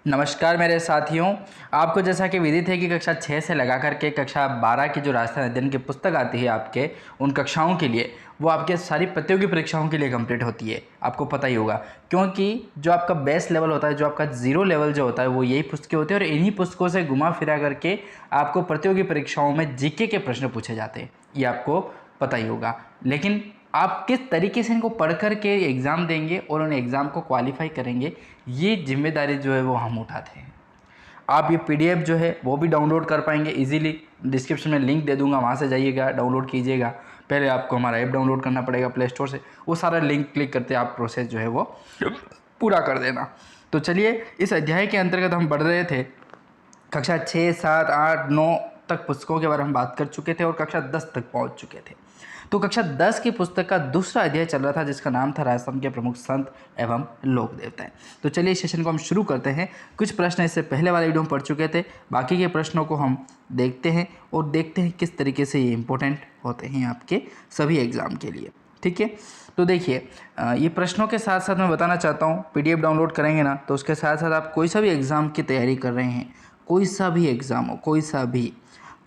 नमस्कार मेरे साथियों। आपको जैसा कि विदित है कि कक्षा 6 से लगा करके कक्षा 12 की जो राजस्थान अध्ययन की पुस्तक आती है आपके उन कक्षाओं के लिए, वो आपके सारी प्रतियोगी परीक्षाओं के लिए कंप्लीट होती है। आपको पता ही होगा, क्योंकि जो आपका बेस लेवल होता है, जो आपका जीरो लेवल जो होता है, वो यही पुस्तकें होती है और इन्हीं पुस्तकों से घुमा फिरा करके आपको प्रतियोगी परीक्षाओं में जीके के प्रश्न पूछे जाते हैं। ये आपको पता ही होगा। लेकिन आप किस तरीके से इनको पढ़ कर के एग्ज़ाम देंगे और उन एग्ज़ाम को क्वालिफाई करेंगे, ये जिम्मेदारी जो है वो हम उठाते हैं। आप ये पीडीएफ जो है वो भी डाउनलोड कर पाएंगे इजीली। डिस्क्रिप्शन में लिंक दे दूंगा, वहाँ से जाइएगा, डाउनलोड कीजिएगा। पहले आपको हमारा ऐप डाउनलोड करना पड़ेगा प्ले स्टोर से, वो सारा लिंक क्लिक करते आप प्रोसेस जो है वो पूरा कर देना। तो चलिए, इस अध्याय के अंतर्गत हम बढ़ रहे थे। कक्षा 6, 7, 8, 9 तक पुस्तकों के बारे में हम बात कर चुके थे और कक्षा 10 तक पहुंच चुके थे। तो कक्षा 10 की पुस्तक का दूसरा अध्याय चल रहा था, जिसका नाम था राजस्थान के प्रमुख संत एवं लोक देवताएं। तो चलिए इस सेशन को हम शुरू करते हैं। कुछ प्रश्न इससे पहले वाले वीडियो में पढ़ चुके थे, बाकी के प्रश्नों को हम देखते हैं और देखते हैं किस तरीके से ये इंपॉर्टेंट होते हैं आपके सभी एग्जाम के लिए। ठीक है, तो देखिए, ये प्रश्नों के साथ साथ मैं बताना चाहता हूँ, पीडीएफ डाउनलोड करेंगे ना, तो उसके साथ साथ आप कोई सा भी एग्ज़ाम की तैयारी कर रहे हैं, कोई सा भी एग्ज़ाम हो, कोई सा भी,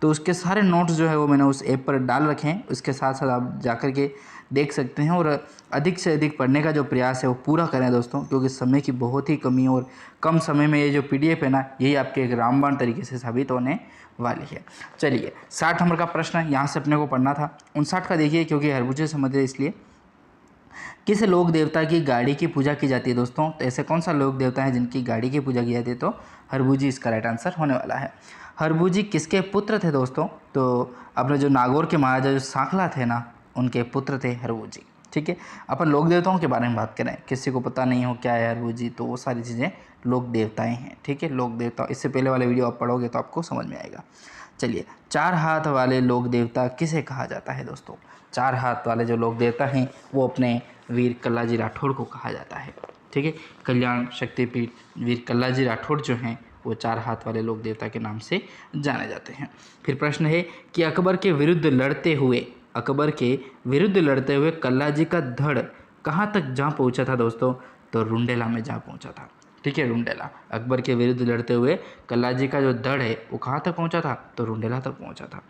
तो उसके सारे नोट्स जो है वो मैंने उस ऐप पर डाल रखे हैं। उसके साथ साथ आप जाकर के देख सकते हैं और अधिक से अधिक पढ़ने का जो प्रयास है वो पूरा करें दोस्तों, क्योंकि समय की बहुत ही कमी है और कम समय में ये जो पीडीएफ है ना, यही आपके एक रामबाण तरीके से साबित होने वाली है। चलिए, 60 नंबर का प्रश्न है, यहाँ से अपने को पढ़ना था। 59 का देखिए, क्योंकि हरभुजे से संबंधित इसलिए। किस लोक देवता की गाड़ी की पूजा की जाती है दोस्तों? तो ऐसे कौन सा लोक देवता है जिनकी गाड़ी की पूजा की जाती है? तो हरभुजी इसका राइट आंसर होने वाला है। हरभुजी किसके पुत्र थे दोस्तों? तो अपने जो नागौर के महाराजा जो सांखला थे ना, उनके पुत्र थे हरभुजी। ठीक है, अपन लोक देवताओं के बारे में बात करें, किसी को पता नहीं हो क्या है हरभुजी, तो वो सारी चीज़ें लोक देवताएं हैं। ठीक है, लोक देवता, इससे पहले वाले वीडियो आप पढ़ोगे तो आपको समझ में आएगा। चलिए, 4 हाथ वाले लोक देवता किसे कहा जाता है दोस्तों? 4 हाथ वाले जो लोक देवता हैं वो अपने वीर कल्लाजी राठौड़ को कहा जाता है। ठीक है, कल्याण शक्तिपीठ वीर कल्लाजी राठौड़ जो हैं वो 4 हाथ वाले लोक देवता के नाम से जाने जाते हैं। फिर प्रश्न है कि अकबर के विरुद्ध लड़ते हुए कल्लाजी का धड़ कहाँ तक जा पहुँचा था दोस्तों? तो रुंडेला में जा पहुँचा था। ठीक है, रुंडेला। अकबर के विरुद्ध लड़ते हुए कल्लाजी का जो धड़ है वो कहाँ तक पहुँचा था? तो रुंडेला तक पहुँचा था।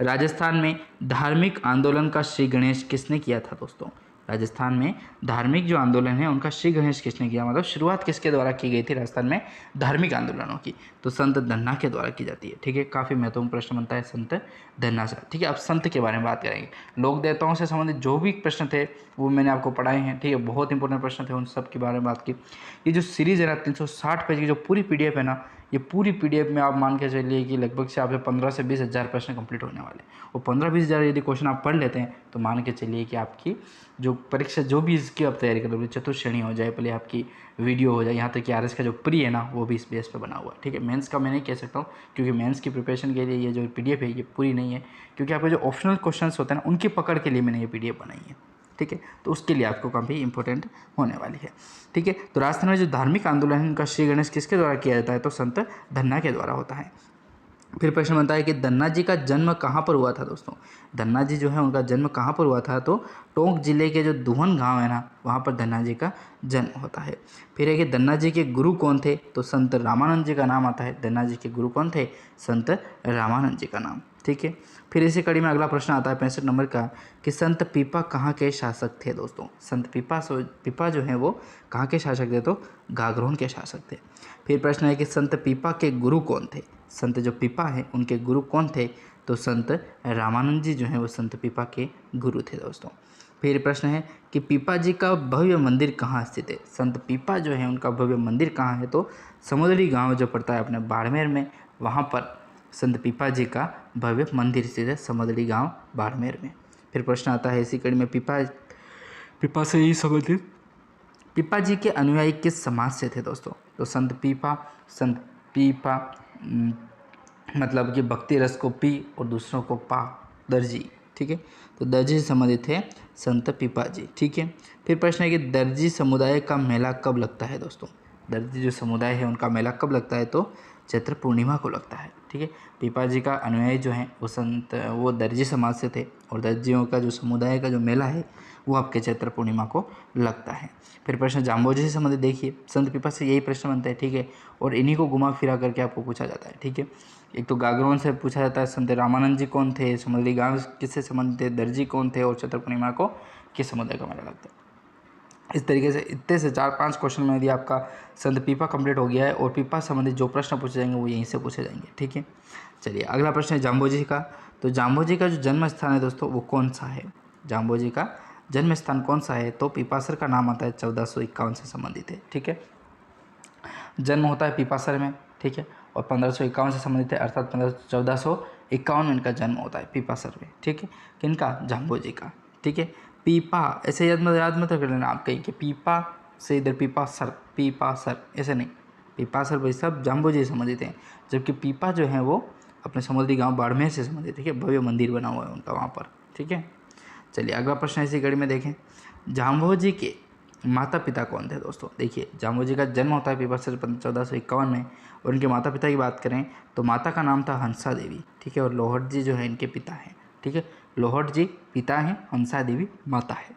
राजस्थान में धार्मिक आंदोलन का श्री गणेश किसने किया था दोस्तों? राजस्थान में धार्मिक जो आंदोलन है उनका श्री गणेश किसने किया, मतलब शुरुआत किसके द्वारा की गई थी राजस्थान में धार्मिक आंदोलनों की? तो संत धन्ना के द्वारा की जाती है। ठीक है, काफ़ी महत्वपूर्ण प्रश्न बनता है संत धन्ना से। ठीक है, अब संत के बारे में बात करेंगे। लोक देवताओं से संबंधित जो भी प्रश्न थे वो मैंने आपको पढ़ाए हैं। ठीक है, बहुत इंपॉर्टेंट प्रश्न थे, उन सब के बारे में बात की। ये जो सीरीज़ है ना, 360 पेज की जो पूरी पीडीएफ है ना, ये पूरी पीडीएफ में आप मान के चलिए कि लगभग से आपके 15 से 20 हज़ार प्रश्न कंप्लीट होने वाले हैं। और 15-20 हज़ार यदि क्वेश्चन आप पढ़ लेते हैं तो मान के चलिए कि आपकी जो परीक्षा जो भी इसकी आप तैयारी कर लो, चतुश्रेणी हो जाए, पहले आपकी वीडियो हो जाए, यहाँ तक कि आरएस का जो प्री है ना वो भी इस बेस पे बना हुआ है। ठीक है, मेंस का मैं नहीं कह सकता हूँ, क्योंकि मेंस की प्रिपरेशन के लिए ये जो पीडीएफ है ये पूरी नहीं है, क्योंकि आपके जो ऑप्शनल क्वेश्चंस होते हैं ना उनकी पकड़ के लिए मैंने ये पीडीएफ बनाई है। ठीक है, तो उसके लिए आपको काफ़ी इंपॉर्टेंट होने वाली है। ठीक है, तो राजस्थान में जो धार्मिक आंदोलन है उनका श्री गणेश किसके द्वारा किया जाता है? तो संत धन्ना के द्वारा होता है। फिर प्रश्न बनता है कि धन्ना जी का जन्म कहाँ पर हुआ था दोस्तों? धन्ना जी जो है उनका जन्म कहाँ पर हुआ था? तो टोंक जिले के जो दुहन गांव है ना, वहाँ पर धन्ना जी का जन्म होता है। फिर है कि धन्ना जी के गुरु कौन थे? तो संत रामानंद जी का नाम आता है। धन्ना जी के गुरु कौन थे? संत रामानंद जी का नाम। ठीक है, फिर इसी कड़ी में अगला प्रश्न आता है 65 नंबर का कि संत पीपा कहाँ के शासक थे दोस्तों? संत पीपा जो है वो कहाँ के शासक थे? तो गागरोन के शासक थे। फिर प्रश्न है कि संत पीपा के गुरु कौन थे? संत जो पीपा है उनके गुरु कौन थे? तो संत रामानंद जी जो है वो संत पीपा के गुरु थे दोस्तों। फिर प्रश्न है कि पीपा जी का भव्य मंदिर कहाँ स्थित है? संत पीपा जो है उनका भव्य मंदिर कहाँ है? तो समुद्री गांव जो पड़ता है अपने बाड़मेर में, वहाँ पर संत पीपा जी का भव्य मंदिर स्थित है, समुद्री गांव बाड़मेर में। फिर प्रश्न आता है इसी कड़ी में पीपा से ही संबंधित पीपा जी के अनुयायी किस समाज से थे दोस्तों? तो संत पीपा मतलब कि भक्ति रस को पी और दूसरों को पा, दर्जी। ठीक है, तो दर्जी से संबंधित थे संत पीपा जी। ठीक है, फिर प्रश्न है कि दर्जी समुदाय का मेला कब लगता है दोस्तों? दर्जी जो समुदाय है उनका मेला कब लगता है? तो चैत्र पूर्णिमा को लगता है। ठीक है, पीपा जी का अनुयायी जो हैं वो दर्जी समाज से थे और दर्जियों का जो समुदाय का जो मेला है वो आपके चैत्र पूर्णिमा को लगता है। फिर प्रश्न जाम्बोजी से संबंधित देखिए, संत पीपा से यही प्रश्न बनता है, ठीक है, और इन्हीं को घुमा फिरा करके आपको पूछा जाता है, ठीक है। एक तो गागरोन से पूछा जाता है संत रामानंद जी कौन थे, समुद्री गांव किससे संबंधित थे, दर्जी कौन थे, और चैत्र पूर्णिमा को किस समुदाय का मेला लगता है। इस तरीके से इतने से 4-5 क्वेश्चन में यदि आपका संत पीपा कंप्लीट हो गया है और पीपा संबंधित जो प्रश्न पूछे जाएंगे वो यहीं से पूछे जाएंगे, ठीक है। चलिए अगला प्रश्न है जाम्बोजी का। तो जाम्बोजी का जो जन्म स्थान है दोस्तों वो कौन सा है, जाम्बोजी का जन्म स्थान कौन सा है, तो पीपासर का नाम आता है, 1451 से संबंधित है, ठीक है। जन्म होता है पीपासर में, ठीक है, और 1551 से संबंधित है, अर्थात 1451 में इनका जन्म होता है पीपासर में, ठीक है। किनका, जाम्बोजी का, ठीक है। पीपा ऐसे याद मत कर लेना आप कहीं कि पीपा से इधर पीपासर ऐसे नहीं, पीपासर भाई साहब जाम्बोजी से संबंधित हैं, जबकि पीपा जो है वो अपने समुद्री गांव बाड़मेर से संबंधित, ठीक है, भव्य मंदिर बना हुआ है उनका वहाँ पर, ठीक है। चलिए अगला प्रश्न इसी कड़ी में देखें, जाम्बोजी के माता पिता कौन थे दोस्तों। देखिए जाम्बोजी का जन्म होता है पीपासर 1451 में, और इनके माता पिता की बात करें तो माता का नाम था हंसा देवी, ठीक है, और लोहट जी जो है इनके पिता हैं, ठीक है, लोहट जी पिता हैं, हंसा देवी माता है,